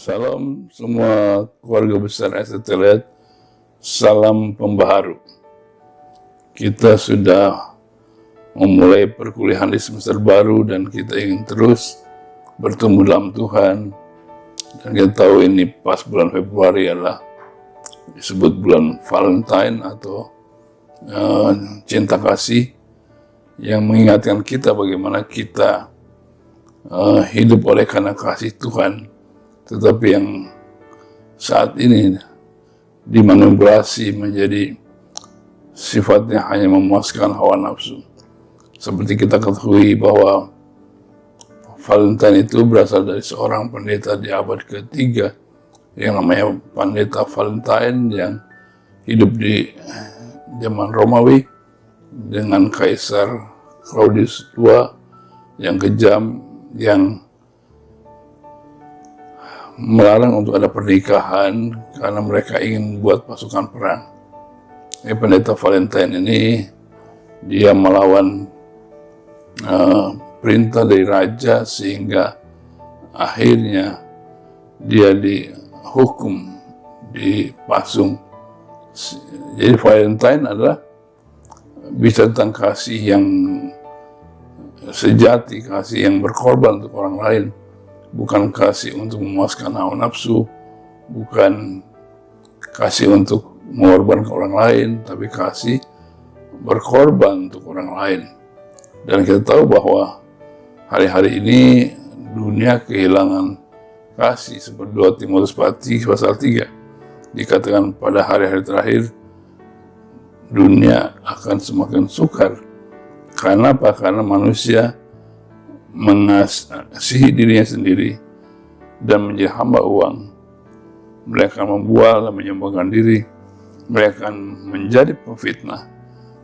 Salam semua keluarga besar STT, salam pembaharu. Kita sudah memulai perkuliahan di semester baru dan kita ingin terus bertumbuh dalam Tuhan. Dan kita tahu ini pas bulan Februari adalah disebut bulan Valentine atau cinta kasih, yang mengingatkan kita bagaimana kita hidup oleh karena kasih Tuhan, tetapi yang saat ini dimanipulasi menjadi sifatnya hanya memuaskan hawa nafsu. Seperti kita ketahui bahwa Valentine itu berasal dari seorang pendeta di abad ke-3 yang namanya Pendeta Valentine, yang hidup di zaman Romawi dengan Kaisar Claudius II yang kejam, yang melarang untuk ada pernikahan karena mereka ingin buat pasukan perang. Pendeta Valentine ini dia melawan perintah dari raja, sehingga akhirnya dia dihukum, dipasung. Jadi Valentine adalah bisa tentang kasih yang sejati, kasih yang berkorban untuk orang lain, bukan kasih untuk memuaskan hawa nafsu, bukan kasih untuk mengorbankan orang lain, tapi kasih berkorban untuk orang lain. Dan kita tahu bahwa hari-hari ini dunia kehilangan kasih, seperti 2 Timotius pasal 3 dikatakan pada hari-hari terakhir dunia akan semakin sukar. Karena apa? Karena manusia mengasihi dirinya sendiri dan menjadi hamba uang. Mereka membual dan menyombongkan diri, mereka akan menjadi pemfitnah,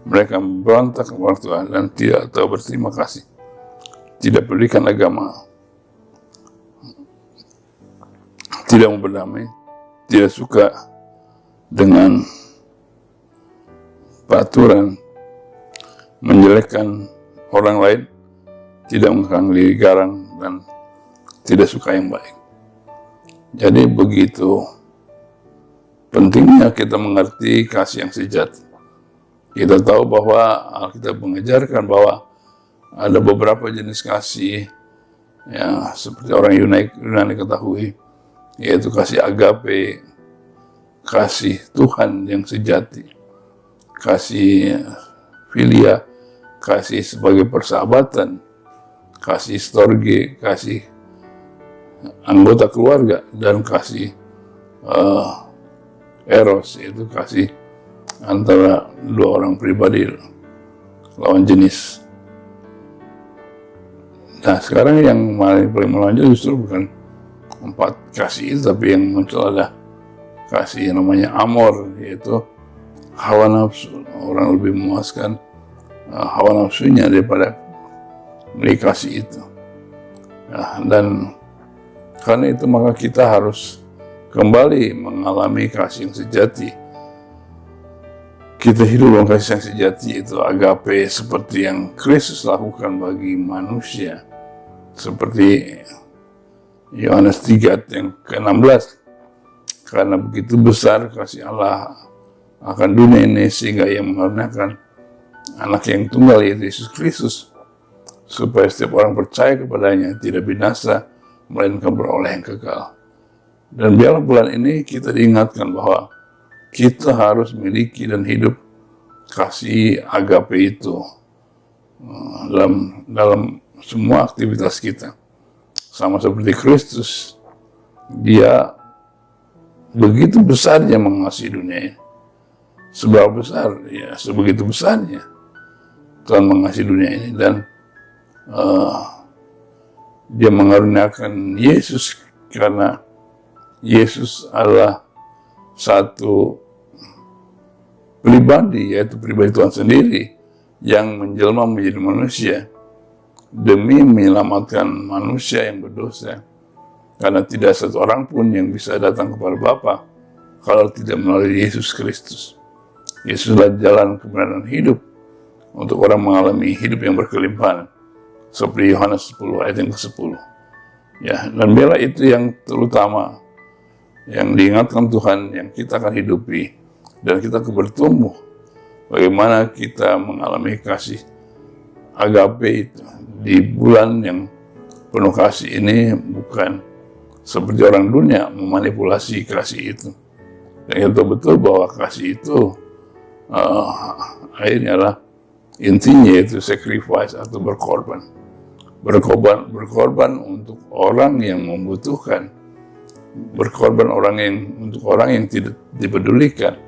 mereka memberontak kepada orang tua dan tidak tahu berterima kasih, tidak pedulikan agama, tidak mau berdamai, tidak suka dengan peraturan, menjelekkan orang lain, tidak mengekang diri garang, dan tidak suka yang baik. Jadi begitu pentingnya kita mengerti kasih yang sejati. Kita tahu bahwa Alkitab mengajarkan bahwa ada beberapa jenis kasih yang seperti orang Yunani ketahui, yaitu kasih agape, kasih Tuhan yang sejati, kasih filia, kasih sebagai persahabatan, kasih storge, kasih anggota keluarga, dan kasih eros, yaitu kasih antara dua orang pribadi lawan jenis. Nah, sekarang yang paling menonjol justru bukan 4 kasih itu, tapi yang muncul ada kasih yang namanya amor, yaitu hawa nafsu. Orang lebih memuaskan hawa nafsunya daripada memiliki kasih itu. Nah, dan karena itu maka kita harus kembali mengalami kasih yang sejati. Kita hidup dalam kasih yang sejati, itu agape, seperti yang Kristus lakukan bagi manusia. Seperti Yohanes 3 yang ke-16. Karena begitu besar kasih Allah akan dunia ini, sehingga ia mengaruniakan anak yang tunggal, yaitu Yesus Kristus, supaya setiap orang percaya kepadanya tidak binasa, melainkan beroleh yang kekal. Dan biarlah bulan ini kita diingatkan bahwa kita harus memiliki dan hidup kasih agape itu dalam semua aktivitas kita. Sama seperti Kristus, dia begitu besarnya mengasihi dunia ini. Seberapa besar? Ya, sebegitu besarnya Tuhan mengasihi dunia ini, dan dia mengaruniakan Yesus, karena Yesus adalah satu pribadi, yaitu pribadi Tuhan sendiri, yang menjelma menjadi manusia demi menyelamatkan manusia yang berdosa. Karena tidak satu orang pun yang bisa datang kepada Bapa kalau tidak melalui Yesus Kristus. Yesuslah jalan kebenaran hidup untuk orang mengalami hidup yang berkelimpahan, seperti Yohanes 10 ayat yang ke-10. Ya, dan biarlah itu yang terutama yang diingatkan Tuhan yang kita akan hidupi, dan kita akan bertumbuh. Bagaimana kita mengalami kasih agape itu di bulan yang penuh kasih ini, bukan seperti orang dunia memanipulasi kasih itu. Dan kita betul bahwa kasih itu akhirnya adalah intinya itu sacrifice atau berkorban untuk orang yang membutuhkan, berkorban untuk orang yang tidak dipedulikan,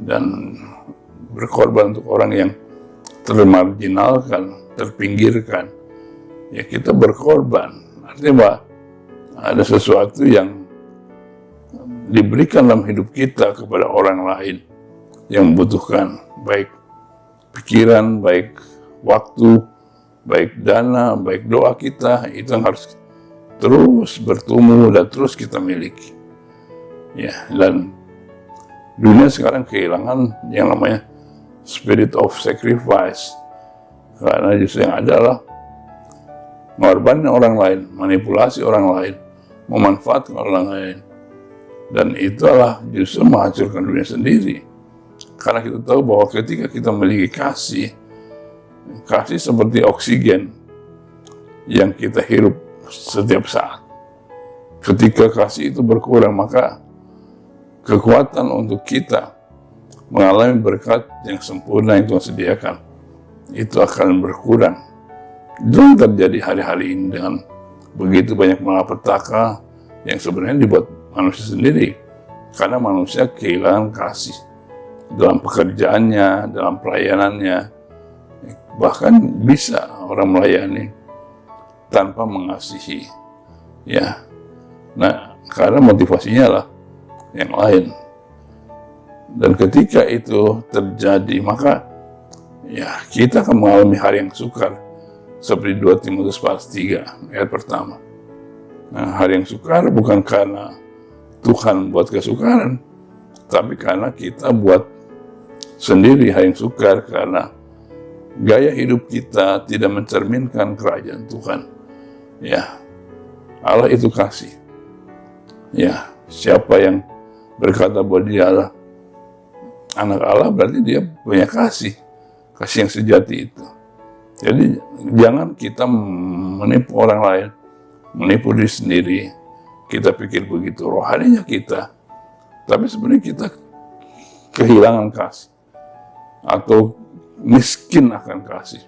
dan berkorban untuk orang yang termarginalkan, terpinggirkan. Ya, kita berkorban, artinya bahwa ada sesuatu yang diberikan dalam hidup kita kepada orang lain yang membutuhkan, baik pikiran, baik waktu, baik dana, baik doa kita, itu yang harus terus bertumbuh dan terus kita miliki. Ya, dan dunia sekarang kehilangan yang namanya spirit of sacrifice, karena justru yang adalah mengorbankan orang lain, manipulasi orang lain, memanfaatkan orang lain, dan itulah justru menghancurkan dunia sendiri. Karena kita tahu bahwa ketika kita memiliki kasih seperti oksigen yang kita hirup setiap saat. Ketika kasih itu berkurang, maka kekuatan untuk kita mengalami berkat yang sempurna yang Tuhan sediakan itu akan berkurang. Itu terjadi hari-hari ini dengan begitu banyak malapetaka yang sebenarnya dibuat manusia sendiri, karena manusia kehilangan kasih dalam pekerjaannya, dalam pelayanannya. Bahkan bisa orang melayani tanpa mengasihi, ya. Nah, karena motivasinya lah yang lain. Dan ketika itu terjadi, maka ya kita akan mengalami hari yang sukar, seperti 2 Timotius pasal 3 ayat pertama. Nah, hari yang sukar bukan karena Tuhan buat kesukaran, tapi karena kita buat sendiri hari yang sukar, karena gaya hidup kita tidak mencerminkan kerajaan Tuhan. Ya, Allah itu kasih. Ya, siapa yang berkata bahwa dia adalah anak Allah, berarti dia punya kasih yang sejati itu. Jadi jangan kita menipu orang lain, menipu diri sendiri. Kita pikir begitu rohaninya kita, tapi sebenarnya kita kehilangan kasih atau miskin akan kasih,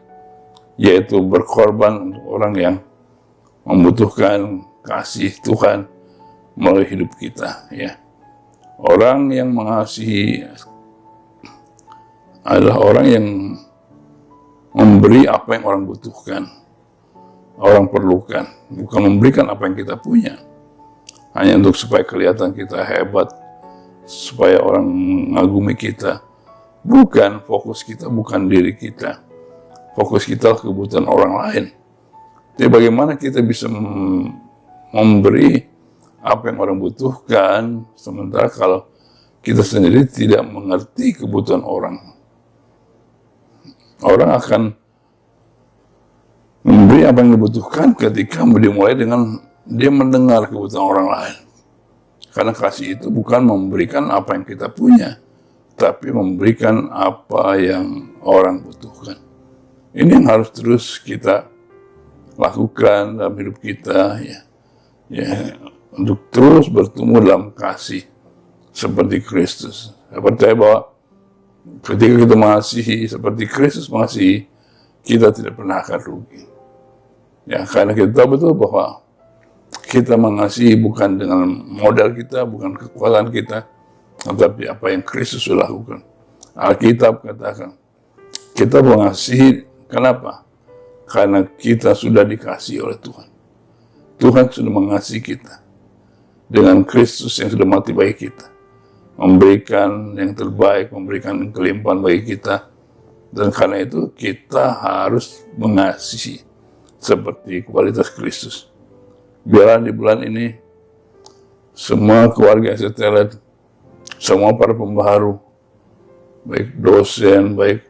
yaitu berkorban untuk orang yang membutuhkan kasih Tuhan melalui hidup kita. Ya, orang yang mengasihi adalah orang yang memberi apa yang orang butuhkan, orang perlukan, bukan memberikan apa yang kita punya hanya untuk supaya kelihatan kita hebat, supaya orang mengagumi kita. Bukan, fokus kita bukan diri kita, fokus kita kebutuhan orang lain. Jadi bagaimana kita bisa memberi apa yang orang butuhkan, sementara kalau kita sendiri tidak mengerti kebutuhan orang. Orang akan memberi apa yang dibutuhkan ketika dimulai dengan dia mendengar kebutuhan orang lain. Karena kasih itu bukan memberikan apa yang kita punya, tapi memberikan apa yang orang butuhkan. Ini yang harus terus kita lakukan dalam hidup kita, ya, untuk terus bertumbuh dalam kasih seperti Kristus. Saya percaya bahwa ketika kita mengasihi seperti Kristus mengasihi, kita tidak pernah akan rugi. Ya, karena kita tahu betul bahwa kita mengasihi bukan dengan modal kita, bukan kekuatan kita, tetapi apa yang Kristus sudah lakukan. Alkitab katakan, kita mengasihi, kenapa? Karena kita sudah dikasihi oleh Tuhan. Tuhan sudah mengasihi kita dengan Kristus yang sudah mati bagi kita, memberikan yang terbaik, memberikan kelimpahan bagi kita. Dan karena itu kita harus mengasihi seperti kualitas Kristus. Biarlah di bulan ini semua keluarga yang setelah, semua para pembaharu, baik dosen, baik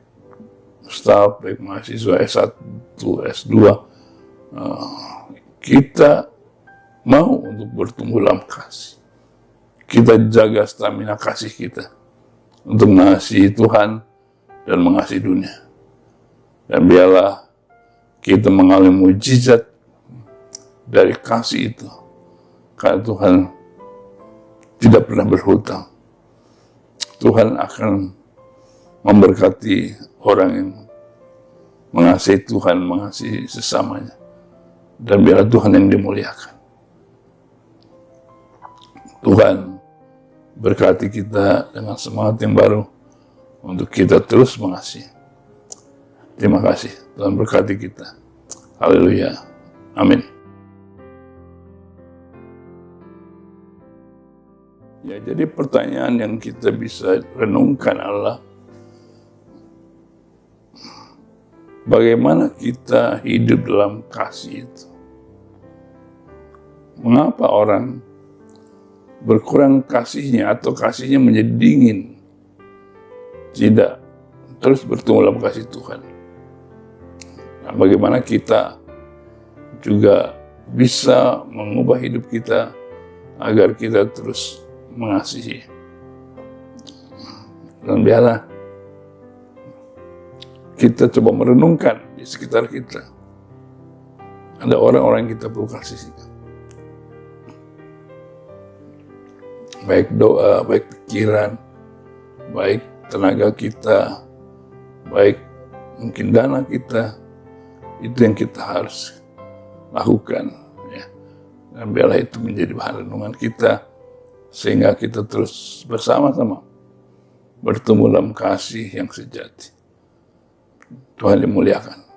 staf, baik mahasiswa S1, S2, kita mau untuk bertumbuh dalam kasih. kita jaga stamina kasih kita untuk mengasihi Tuhan dan mengasihi dunia. Dan biarlah kita mengalami mujizat dari kasih itu. Karena Tuhan tidak pernah berhutang. Tuhan akan memberkati orang yang mengasihi Tuhan, mengasihi sesamanya. Dan biarlah Tuhan yang dimuliakan. Tuhan berkati kita dengan semangat yang baru untuk kita terus mengasihi. Terima kasih. Tuhan berkati kita. Haleluya. Amin. Ya, jadi pertanyaan yang kita bisa renungkan adalah bagaimana kita hidup dalam kasih itu? Mengapa orang berkurang kasihnya atau kasihnya menjadi dingin? Tidak terus bertumbuh dalam kasih Tuhan. Nah, bagaimana kita juga bisa mengubah hidup kita agar kita terus mengasihi. Dan biarlah kita coba merenungkan di sekitar kita. Ada orang-orang yang kita perlu kasih. Baik doa, baik pikiran, baik tenaga kita, baik mungkin dana kita, itu yang kita harus lakukan. Ya. Dan biarlah itu menjadi bahan renungan kita, sehingga kita terus bersama-sama bertumbuh dalam kasih yang sejati. Tuhan dimuliakan.